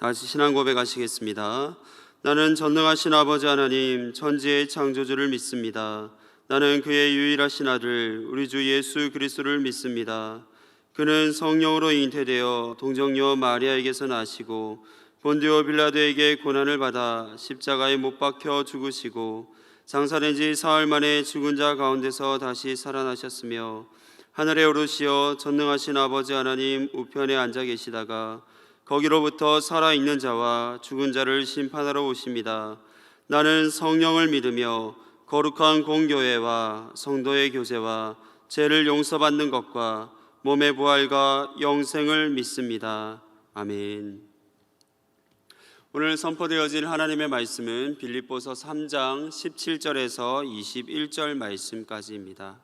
다시 신앙 고백하시겠습니다. 나는 전능하신 아버지 하나님 천지의 창조주를 믿습니다. 나는 그의 유일하신 아들 우리 주 예수 그리스도를 믿습니다. 그는 성령으로 잉태되어 동정녀 마리아에게서 나시고 본디오 빌라도에게 고난을 받아 십자가에 못 박혀 죽으시고 장사된 지 사흘 만에 죽은 자 가운데서 다시 살아나셨으며 하늘에 오르시어 전능하신 아버지 하나님 우편에 앉아 계시다가 거기로부터 살아있는 자와 죽은 자를 심판하러 오십니다. 나는 성령을 믿으며 거룩한 공교회와 성도의 교제와 죄를 용서받는 것과 몸의 부활과 영생을 믿습니다. 아멘. 오늘 선포되어질 하나님의 말씀은 빌립보서 3장 17절에서 21절 말씀까지입니다.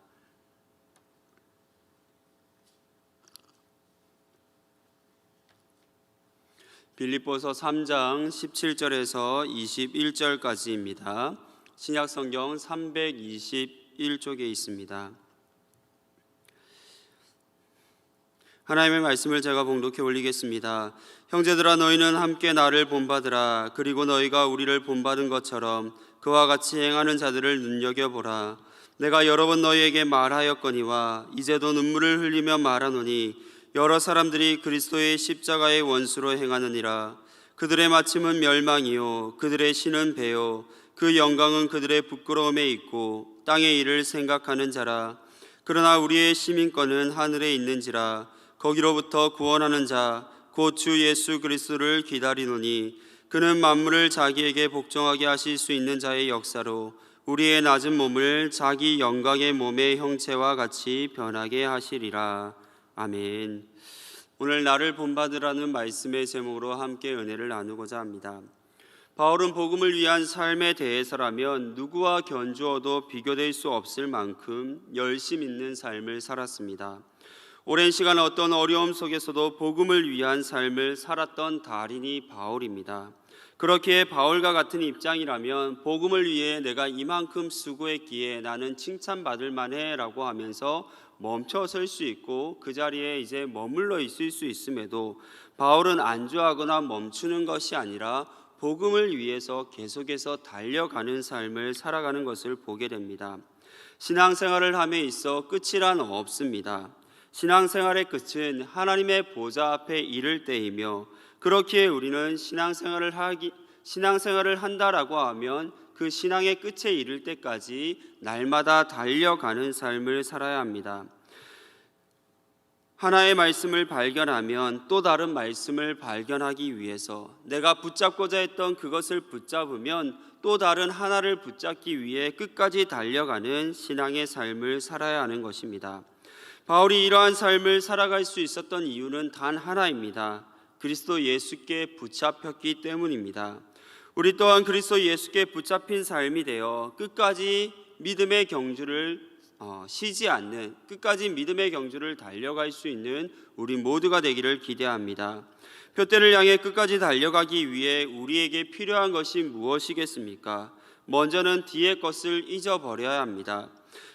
빌립보서 3장 17절에서 21절까지입니다. 신약성경 321쪽에 있습니다. 하나님의 말씀을 제가 봉독해 올리겠습니다. 형제들아, 너희는 함께 나를 본받으라. 그리고 너희가 우리를 본받은 것처럼 그와 같이 행하는 자들을 눈여겨보라. 내가 여러 번 너희에게 말하였거니와 이제도 눈물을 흘리며 말하노니 여러 사람들이 그리스도의 십자가의 원수로 행하느니라. 그들의 마침은 멸망이요 그들의 신은 배요 그 영광은 그들의 부끄러움에 있고 땅의 일을 생각하는 자라. 그러나 우리의 시민권은 하늘에 있는지라. 거기로부터 구원하는 자 곧 주 예수 그리스도를 기다리노니 그는 만물을 자기에게 복종하게 하실 수 있는 자의 역사로 우리의 낮은 몸을 자기 영광의 몸의 형체와 같이 변하게 하시리라. 아멘. 오늘 나를 본받으라는 말씀의 제목으로 함께 은혜를 나누고자 합니다. 바울은 복음을 위한 삶에 대해서라면 누구와 견주어도 비교될 수 없을 만큼 열심 있는 삶을 살았습니다. 오랜 시간 어떤 어려움 속에서도 복음을 위한 삶을 살았던 달인이 바울입니다. 그렇기에 바울과 같은 입장이라면 복음을 위해 내가 이만큼 수고했기에 나는 칭찬받을 만해 라고 하면서 멈춰 설 수 있고 그 자리에 이제 머물러 있을 수 있음에도 바울은 안주하거나 멈추는 것이 아니라 복음을 위해서 계속해서 달려가는 삶을 살아가는 것을 보게 됩니다. 신앙생활을 함에 있어 끝이란 없습니다. 신앙생활의 끝은 하나님의 보좌 앞에 이를 때이며 그렇기에 우리는 신앙생활을 한다라고 하면 그 신앙의 끝에 이를 때까지 날마다 달려가는 삶을 살아야 합니다. 하나의 말씀을 발견하면 또 다른 말씀을 발견하기 위해서 내가 붙잡고자 했던 그것을 붙잡으면 또 다른 하나를 붙잡기 위해 끝까지 달려가는 신앙의 삶을 살아야 하는 것입니다. 바울이 이러한 삶을 살아갈 수 있었던 이유는 단 하나입니다. 그리스도 예수께 붙잡혔기 때문입니다. 우리 또한 그리스도 예수께 붙잡힌 삶이 되어 끝까지 믿음의 경주를 쉬지 않는, 끝까지 믿음의 경주를 달려갈 수 있는 우리 모두가 되기를 기대합니다. 표대를 향해 끝까지 달려가기 위해 우리에게 필요한 것이 무엇이겠습니까? 먼저는 뒤의 것을 잊어버려야 합니다.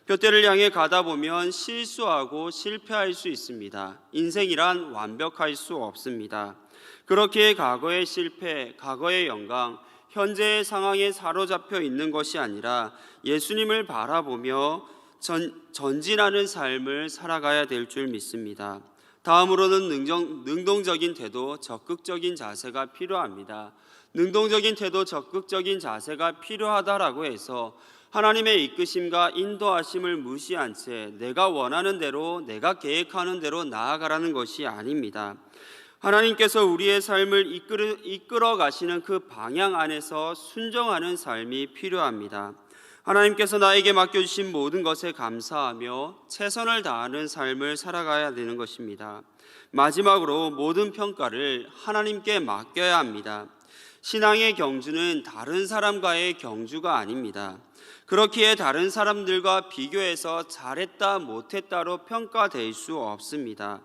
표대를 향해 가다 보면 실수하고 실패할 수 있습니다. 인생이란 완벽할 수 없습니다. 그렇기에 과거의 실패, 과거의 영광, 현재의 상황에 사로잡혀 있는 것이 아니라 예수님을 바라보며 전진하는 삶을 살아가야 될 줄 믿습니다. 다음으로는 능동적인 태도, 적극적인 자세가 필요합니다. 능동적인 태도, 적극적인 자세가 필요하다라고 해서 하나님의 이끄심과 인도하심을 무시한 채 내가 원하는 대로, 내가 계획하는 대로 나아가라는 것이 아닙니다. 하나님께서 우리의 삶을 이끌어 가시는 그 방향 안에서 순종하는 삶이 필요합니다. 하나님께서 나에게 맡겨주신 모든 것에 감사하며 최선을 다하는 삶을 살아가야 되는 것입니다. 마지막으로 모든 평가를 하나님께 맡겨야 합니다. 신앙의 경주는 다른 사람과의 경주가 아닙니다. 그렇기에 다른 사람들과 비교해서 잘했다 못했다로 평가될 수 없습니다.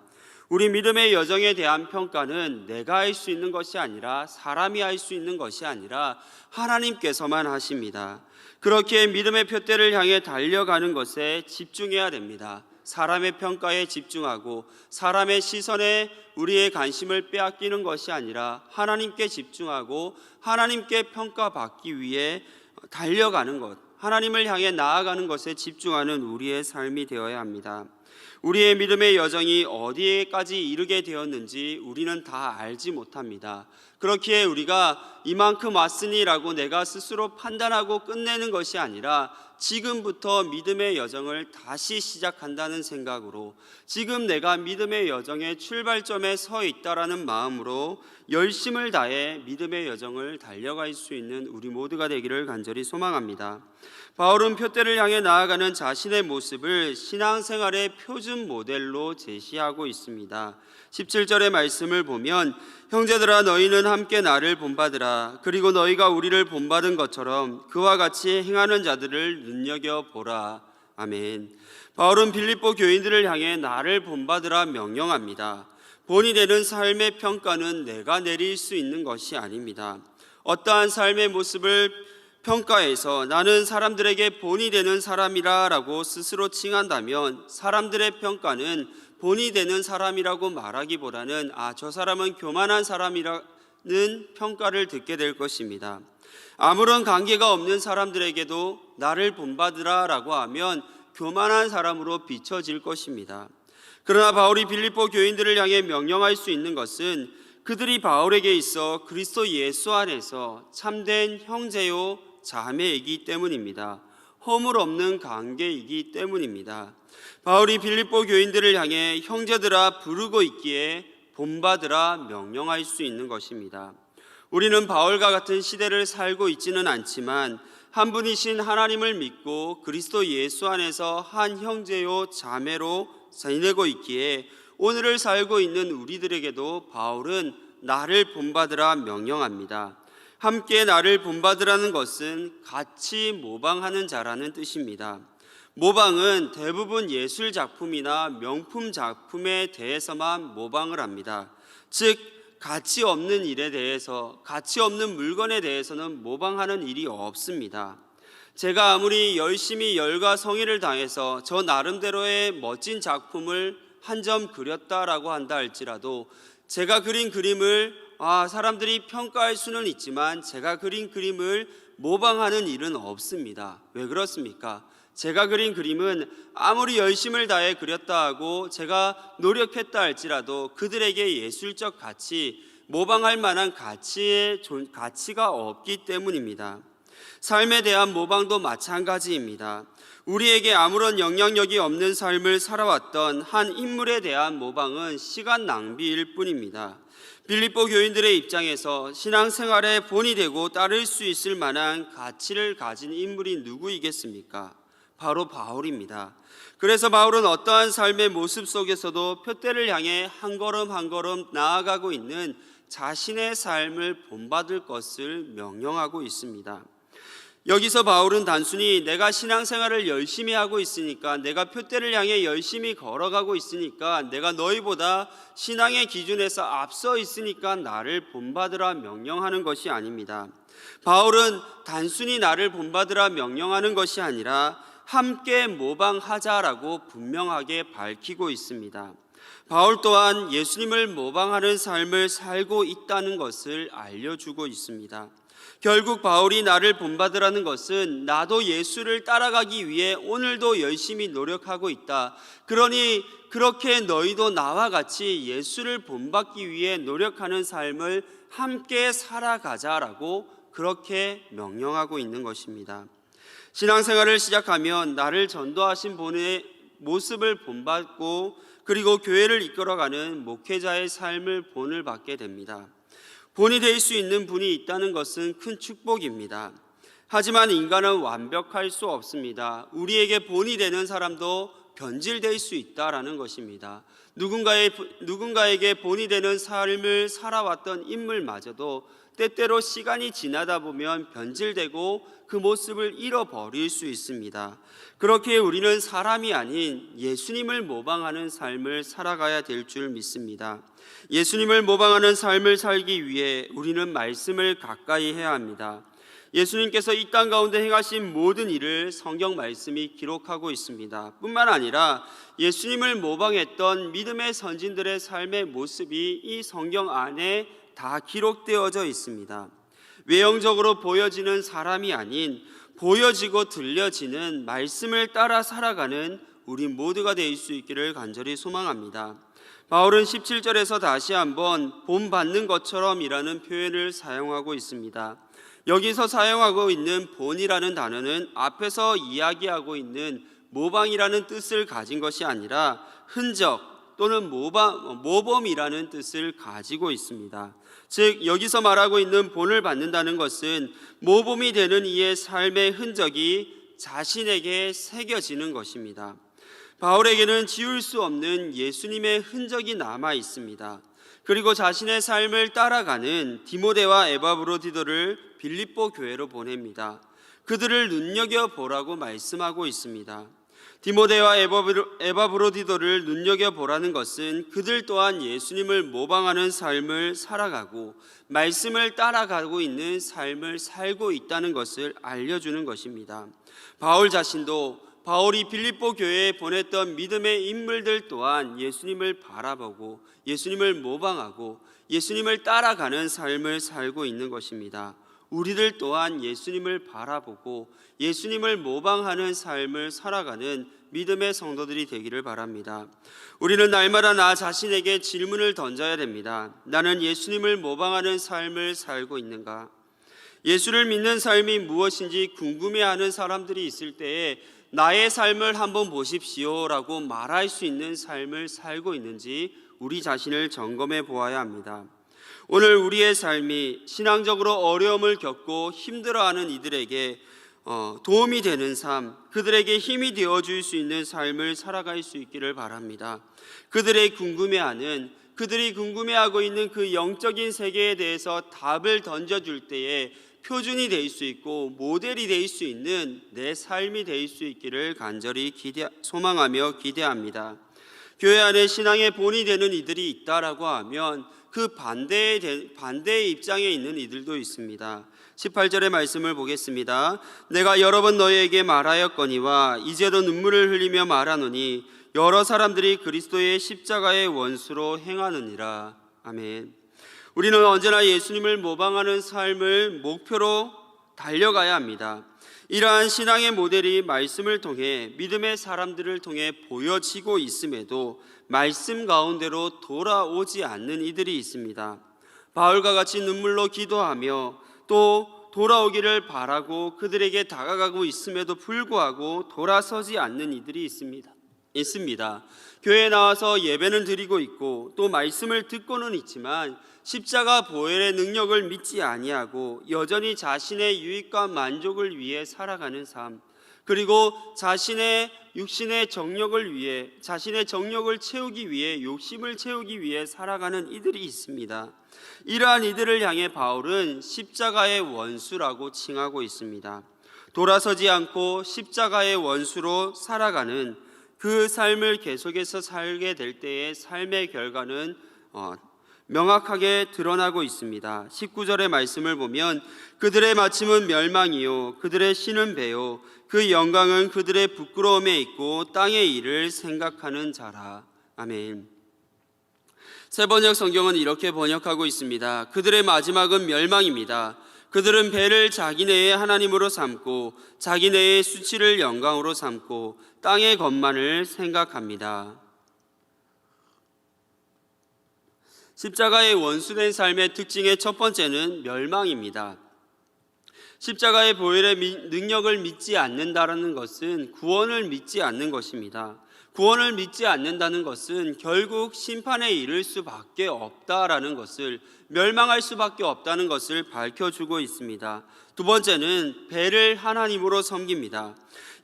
우리 믿음의 여정에 대한 평가는 내가 할 수 있는 것이 아니라, 사람이 할 수 있는 것이 아니라 하나님께서만 하십니다. 그렇기에 믿음의 표대를 향해 달려가는 것에 집중해야 됩니다. 사람의 평가에 집중하고 사람의 시선에 우리의 관심을 빼앗기는 것이 아니라 하나님께 집중하고 하나님께 평가받기 위해 달려가는 것, 하나님을 향해 나아가는 것에 집중하는 우리의 삶이 되어야 합니다. 우리의 믿음의 여정이 어디에까지 이르게 되었는지 우리는 다 알지 못합니다. 그렇기에 우리가 이만큼 왔으니라고 내가 스스로 판단하고 끝내는 것이 아니라 지금부터 믿음의 여정을 다시 시작한다는 생각으로, 지금 내가 믿음의 여정의 출발점에 서 있다라는 마음으로 열심을 다해 믿음의 여정을 달려갈 수 있는 우리 모두가 되기를 간절히 소망합니다. 바울은 표대를 향해 나아가는 자신의 모습을 신앙생활의 표준 모델로 제시하고 있습니다. 17절의 말씀을 보면 형제들아 너희는 함께 나를 본받으라. 그리고 너희가 우리를 본받은 것처럼 그와 같이 행하는 자들을 눈여겨보라. 아멘. 바울은 빌립보 교인들을 향해 나를 본받으라 명령합니다. 본이 되는 삶의 평가는 내가 내릴 수 있는 것이 아닙니다. 어떠한 삶의 모습을 평가해서 나는 사람들에게 본이 되는 사람이라고 스스로 칭한다면 사람들의 평가는 본이 되는 사람이라고 말하기보다는 저 사람은 교만한 사람이라는 평가를 듣게 될 것입니다. 아무런 관계가 없는 사람들에게도 나를 본받으라라고 하면 교만한 사람으로 비춰질 것입니다. 그러나 바울이 빌립보 교인들을 향해 명령할 수 있는 것은 그들이 바울에게 있어 그리스도 예수 안에서 참된 형제요 자매이기 때문입니다. 허물 없는 관계이기 때문입니다. 바울이 빌립보 교인들을 향해 형제들아 부르고 있기에 본받으라 명령할 수 있는 것입니다. 우리는 바울과 같은 시대를 살고 있지는 않지만 한 분이신 하나님을 믿고 그리스도 예수 안에서 한 형제요 자매로 지내고 있기에 오늘을 살고 있는 우리들에게도 바울은 나를 본받으라 명령합니다. 함께 나를 본받으라는 것은 같이 모방하는 자라는 뜻입니다. 모방은 대부분 예술 작품이나 명품 작품에 대해서만 모방을 합니다. 즉 가치 없는 일에 대해서, 가치 없는 물건에 대해서는 모방하는 일이 없습니다. 제가 아무리 열심히 열과 성의를 다해서 저 나름대로의 멋진 작품을 한 점 그렸다라고 한다 할지라도 제가 그린 그림을 사람들이 평가할 수는 있지만 제가 그린 그림을 모방하는 일은 없습니다. 왜 그렇습니까? 제가 그린 그림은 아무리 열심을 다해 그렸다 하고 제가 노력했다 할지라도 그들에게 예술적 가치, 모방할 만한 가치가 없기 때문입니다. 삶에 대한 모방도 마찬가지입니다. 우리에게 아무런 영향력이 없는 삶을 살아왔던 한 인물에 대한 모방은 시간 낭비일 뿐입니다. 빌립보 교인들의 입장에서 신앙생활에 본이 되고 따를 수 있을 만한 가치를 가진 인물이 누구이겠습니까? 바로 바울입니다. 그래서 바울은 어떠한 삶의 모습 속에서도 표대를 향해 한 걸음 한 걸음 나아가고 있는 자신의 삶을 본받을 것을 명령하고 있습니다. 여기서 바울은 단순히 내가 신앙생활을 열심히 하고 있으니까, 내가 표대를 향해 열심히 걸어가고 있으니까, 내가 너희보다 신앙의 기준에서 앞서 있으니까 나를 본받으라 명령하는 것이 아닙니다. 바울은 단순히 나를 본받으라 명령하는 것이 아니라 함께 모방하자라고 분명하게 밝히고 있습니다. 바울 또한 예수님을 모방하는 삶을 살고 있다는 것을 알려주고 있습니다. 결국 바울이 나를 본받으라는 것은 나도 예수를 따라가기 위해 오늘도 열심히 노력하고 있다. 그러니 그렇게 너희도 나와 같이 예수를 본받기 위해 노력하는 삶을 함께 살아가자라고 그렇게 명령하고 있는 것입니다. 신앙생활을 시작하면 나를 전도하신 분의 모습을 본받고 그리고 교회를 이끌어가는 목회자의 삶을 본을 받게 됩니다. 본이 될 수 있는 분이 있다는 것은 큰 축복입니다. 하지만 인간은 완벽할 수 없습니다. 우리에게 본이 되는 사람도 변질될 수 있다라는 것입니다. 누군가에게 본이 되는 삶을 살아왔던 인물마저도 때때로 시간이 지나다 보면 변질되고 그 모습을 잃어버릴 수 있습니다. 그렇게 우리는 사람이 아닌 예수님을 모방하는 삶을 살아가야 될 줄 믿습니다. 예수님을 모방하는 삶을 살기 위해 우리는 말씀을 가까이 해야 합니다. 예수님께서 이 땅 가운데 행하신 모든 일을 성경 말씀이 기록하고 있습니다. 뿐만 아니라 예수님을 모방했던 믿음의 선진들의 삶의 모습이 이 성경 안에 다 기록되어져 있습니다. 외형적으로 보여지는 사람이 아닌 보여지고 들려지는 말씀을 따라 살아가는 우리 모두가 될 수 있기를 간절히 소망합니다. 바울은 17절에서 다시 한번 본받는 것처럼이라는 표현을 사용하고 있습니다. 여기서 사용하고 있는 본이라는 단어는 앞에서 이야기하고 있는 모방이라는 뜻을 가진 것이 아니라 흔적 또는 모범이라는 뜻을 가지고 있습니다. 즉 여기서 말하고 있는 본을 받는다는 것은 모범이 되는 이의 삶의 흔적이 자신에게 새겨지는 것입니다. 바울에게는 지울 수 없는 예수님의 흔적이 남아 있습니다. 그리고 자신의 삶을 따라가는 디모데와 에바브로디도를 빌립보 교회로 보냅니다. 그들을 눈여겨보라고 말씀하고 있습니다. 디모데와 에바브로디도를 눈여겨보라는 것은 그들 또한 예수님을 모방하는 삶을 살아가고 말씀을 따라가고 있는 삶을 살고 있다는 것을 알려주는 것입니다. 바울 자신도 바울이 빌립보 교회에 보냈던 믿음의 인물들 또한 예수님을 바라보고 예수님을 모방하고 예수님을 따라가는 삶을 살고 있는 것입니다. 우리들 또한 예수님을 바라보고 예수님을 모방하는 삶을 살아가는 믿음의 성도들이 되기를 바랍니다. 우리는 날마다 나 자신에게 질문을 던져야 됩니다. 나는 예수님을 모방하는 삶을 살고 있는가? 예수를 믿는 삶이 무엇인지 궁금해하는 사람들이 있을 때에 나의 삶을 한번 보십시오라고 말할 수 있는 삶을 살고 있는지 우리 자신을 점검해 보아야 합니다. 오늘 우리의 삶이 신앙적으로 어려움을 겪고 힘들어하는 이들에게 도움이 되는 삶, 그들에게 힘이 되어줄 수 있는 삶을 살아갈 수 있기를 바랍니다. 그들이 궁금해하고 있는 그 영적인 세계에 대해서 답을 던져줄 때에 표준이 될 수 있고 모델이 될 수 있는 내 삶이 될 수 있기를 간절히 소망하며 기대합니다. 교회 안에 신앙의 본이 되는 이들이 있다라고 하면 그 반대의 입장에 있는 이들도 있습니다. 18절의 말씀을 보겠습니다. 내가 여러 번 너희에게 말하였거니와 이제도 눈물을 흘리며 말하노니 여러 사람들이 그리스도의 십자가의 원수로 행하느니라. 아멘. 우리는 언제나 예수님을 모방하는 삶을 목표로 달려가야 합니다. 이러한 신앙의 모델이 말씀을 통해 믿음의 사람들을 통해 보여지고 있음에도 말씀 가운데로 돌아오지 않는 이들이 있습니다. 바울과 같이 눈물로 기도하며 또 돌아오기를 바라고 그들에게 다가가고 있음에도 불구하고 돌아서지 않는 이들이 있습니다. 교회에 나와서 예배는 드리고 있고 또 말씀을 듣고는 있지만 십자가 보혈의 능력을 믿지 아니하고 여전히 자신의 유익과 만족을 위해 살아가는 삶, 그리고 자신의 육신의 정욕을 위해 자신의 정욕을 채우기 위해 욕심을 채우기 위해 살아가는 이들이 있습니다. 이러한 이들을 향해 바울은 십자가의 원수라고 칭하고 있습니다. 돌아서지 않고 십자가의 원수로 살아가는 그 삶을 계속해서 살게 될 때의 삶의 결과는 명확하게 드러나고 있습니다. 19절의 말씀을 보면 그들의 마침은 멸망이요 그들의 신은 배요 그 영광은 그들의 부끄러움에 있고 땅의 일을 생각하는 자라. 아멘. 새번역 성경은 이렇게 번역하고 있습니다. 그들의 마지막은 멸망입니다. 그들은 배를 자기네의 하나님으로 삼고 자기네의 수치를 영광으로 삼고 땅의 것만을 생각합니다. 십자가의 원수된 삶의 특징의 첫 번째는 멸망입니다. 십자가의 보혈의 능력을 믿지 않는다는 것은 구원을 믿지 않는 것입니다. 구원을 믿지 않는다는 것은 결국 심판에 이를 수밖에 없다라는 것을, 멸망할 수밖에 없다는 것을 밝혀주고 있습니다. 두 번째는 배를 하나님으로 섬깁니다.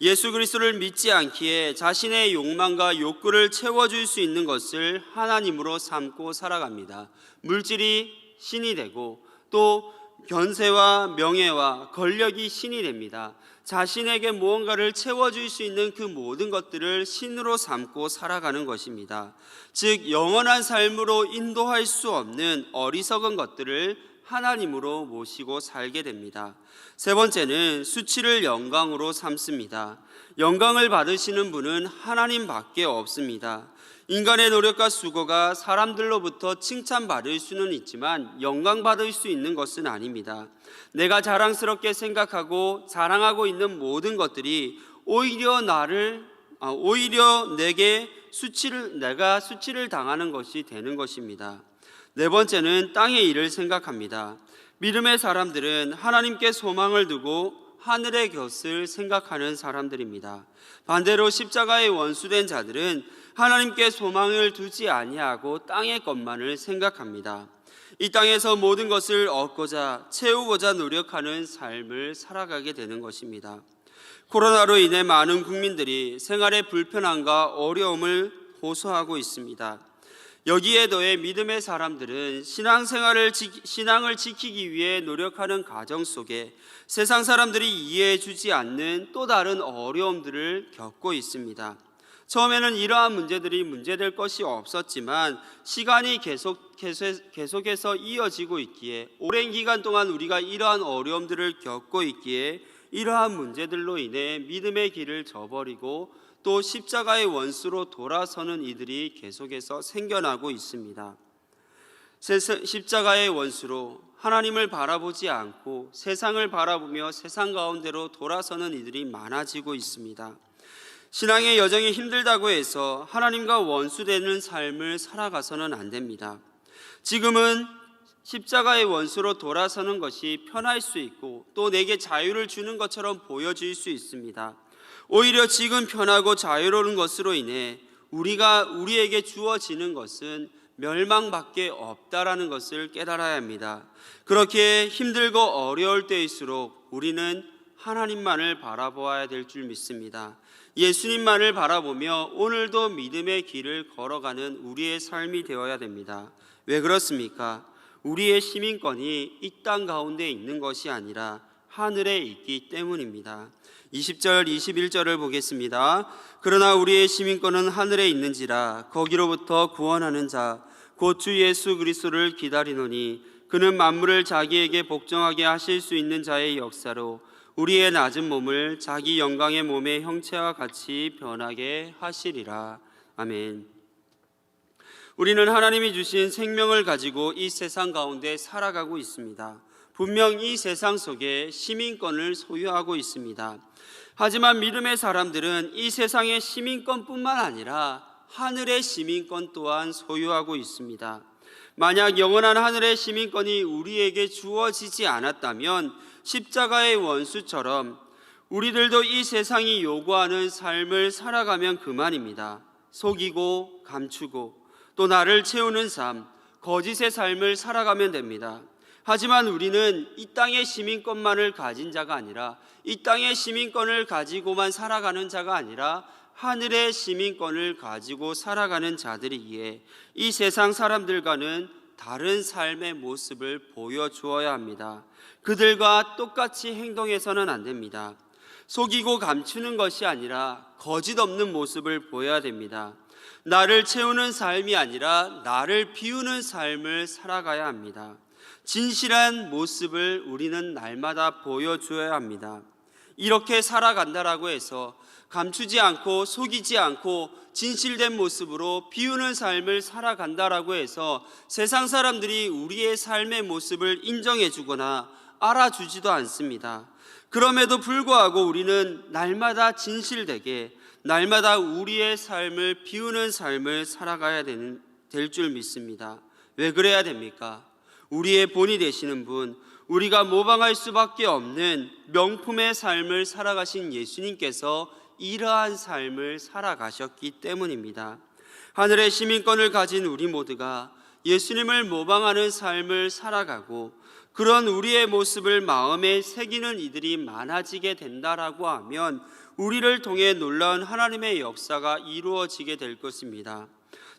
예수 그리스도를 믿지 않기에 자신의 욕망과 욕구를 채워줄 수 있는 것을 하나님으로 삼고 살아갑니다. 물질이 신이 되고 또 권세와 명예와 권력이 신이 됩니다. 자신에게 무언가를 채워줄 수 있는 그 모든 것들을 신으로 삼고 살아가는 것입니다. 즉 영원한 삶으로 인도할 수 없는 어리석은 것들을 하나님으로 모시고 살게 됩니다. 세 번째는 수치를 영광으로 삼습니다. 영광을 받으시는 분은 하나님밖에 없습니다. 인간의 노력과 수고가 사람들로부터 칭찬받을 수는 있지만 영광받을 수 있는 것은 아닙니다. 내가 자랑스럽게 생각하고 자랑하고 있는 모든 것들이 오히려 내가 수치를 당하는 것이 되는 것입니다. 네 번째는 땅의 일을 생각합니다. 믿음의 사람들은 하나님께 소망을 두고 하늘의 것을 생각하는 사람들입니다. 반대로 십자가의 원수된 자들은 하나님께 소망을 두지 아니하고 땅의 것만을 생각합니다. 이 땅에서 모든 것을 얻고자 채우고자 노력하는 삶을 살아가게 되는 것입니다. 코로나로 인해 많은 국민들이 생활의 불편함과 어려움을 호소하고 있습니다. 여기에 더해 믿음의 사람들은 신앙을 지키기 위해 노력하는 과정 속에 세상 사람들이 이해해 주지 않는 또 다른 어려움들을 겪고 있습니다. 처음에는 이러한 문제들이 문제될 것이 없었지만 시간이 계속해서 이어지고 있기에 오랜 기간 동안 우리가 이러한 어려움들을 겪고 있기에 이러한 문제들로 인해 믿음의 길을 저버리고 또 십자가의 원수로 돌아서는 이들이 계속해서 생겨나고 있습니다. 십자가의 원수로 하나님을 바라보지 않고 세상을 바라보며 세상 가운데로 돌아서는 이들이 많아지고 있습니다. 신앙의 여정이 힘들다고 해서 하나님과 원수되는 삶을 살아가서는 안 됩니다. 지금은 십자가의 원수로 돌아서는 것이 편할 수 있고 또 내게 자유를 주는 것처럼 보여질 수 있습니다. 오히려 지금 편하고 자유로운 것으로 인해 우리에게 주어지는 것은 멸망밖에 없다라는 것을 깨달아야 합니다. 그렇게 힘들고 어려울 때일수록 우리는 하나님만을 바라보아야 될 줄 믿습니다. 예수님만을 바라보며 오늘도 믿음의 길을 걸어가는 우리의 삶이 되어야 됩니다. 왜 그렇습니까? 우리의 시민권이 이 땅 가운데 있는 것이 아니라 하늘에 있기 때문입니다. 20절 21절을 보겠습니다. 그러나 우리의 시민권은 하늘에 있는지라 거기로부터 구원하는 자 곧 주 예수 그리스도를 기다리노니 그는 만물을 자기에게 복종하게 하실 수 있는 자의 역사로 우리의 낮은 몸을 자기 영광의 몸의 형체와 같이 변하게 하시리라. 아멘. 우리는 하나님이 주신 생명을 가지고 이 세상 가운데 살아가고 있습니다. 분명 이 세상 속에 시민권을 소유하고 있습니다. 하지만 믿음의 사람들은 이 세상의 시민권뿐만 아니라 하늘의 시민권 또한 소유하고 있습니다. 만약 영원한 하늘의 시민권이 우리에게 주어지지 않았다면 십자가의 원수처럼 우리들도 이 세상이 요구하는 삶을 살아가면 그만입니다. 속이고 감추고 또 나를 채우는 삶, 거짓의 삶을 살아가면 됩니다. 하지만 우리는 이 땅의 시민권만을 가진 자가 아니라 이 땅의 시민권을 가지고만 살아가는 자가 아니라 하늘의 시민권을 가지고 살아가는 자들이기에 이 세상 사람들과는 다른 삶의 모습을 보여주어야 합니다. 그들과 똑같이 행동해서는 안 됩니다. 속이고 감추는 것이 아니라 거짓 없는 모습을 보여야 됩니다. 나를 채우는 삶이 아니라 나를 비우는 삶을 살아가야 합니다. 진실한 모습을 우리는 날마다 보여줘야 합니다. 이렇게 살아간다라고 해서 감추지 않고 속이지 않고 진실된 모습으로 비우는 삶을 살아간다라고 해서 세상 사람들이 우리의 삶의 모습을 인정해 주거나 알아주지도 않습니다. 그럼에도 불구하고 우리는 날마다 진실되게 날마다 우리의 삶을 비우는 삶을 살아가야 될 줄 믿습니다. 왜 그래야 됩니까? 우리의 본이 되시는 분, 우리가 모방할 수밖에 없는 명품의 삶을 살아가신 예수님께서 이러한 삶을 살아가셨기 때문입니다. 하늘의 시민권을 가진 우리 모두가 예수님을 모방하는 삶을 살아가고 그런 우리의 모습을 마음에 새기는 이들이 많아지게 된다라고 하면 우리를 통해 놀라운 하나님의 역사가 이루어지게 될 것입니다.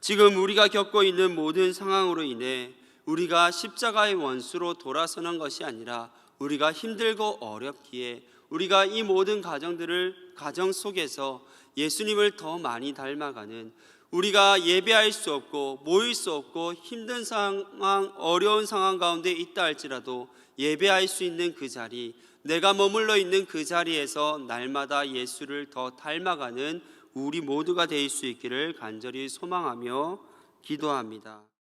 지금 우리가 겪고 있는 모든 상황으로 인해 우리가 십자가의 원수로 돌아서는 것이 아니라 우리가 힘들고 어렵기에 우리가 이 모든 가정 속에서 예수님을 더 많이 닮아가는, 우리가 예배할 수 없고 모일 수 없고 힘든 상황, 어려운 상황 가운데 있다 할지라도 예배할 수 있는 그 자리, 내가 머물러 있는 그 자리에서 날마다 예수를 더 닮아가는 우리 모두가 될 수 있기를 간절히 소망하며 기도합니다.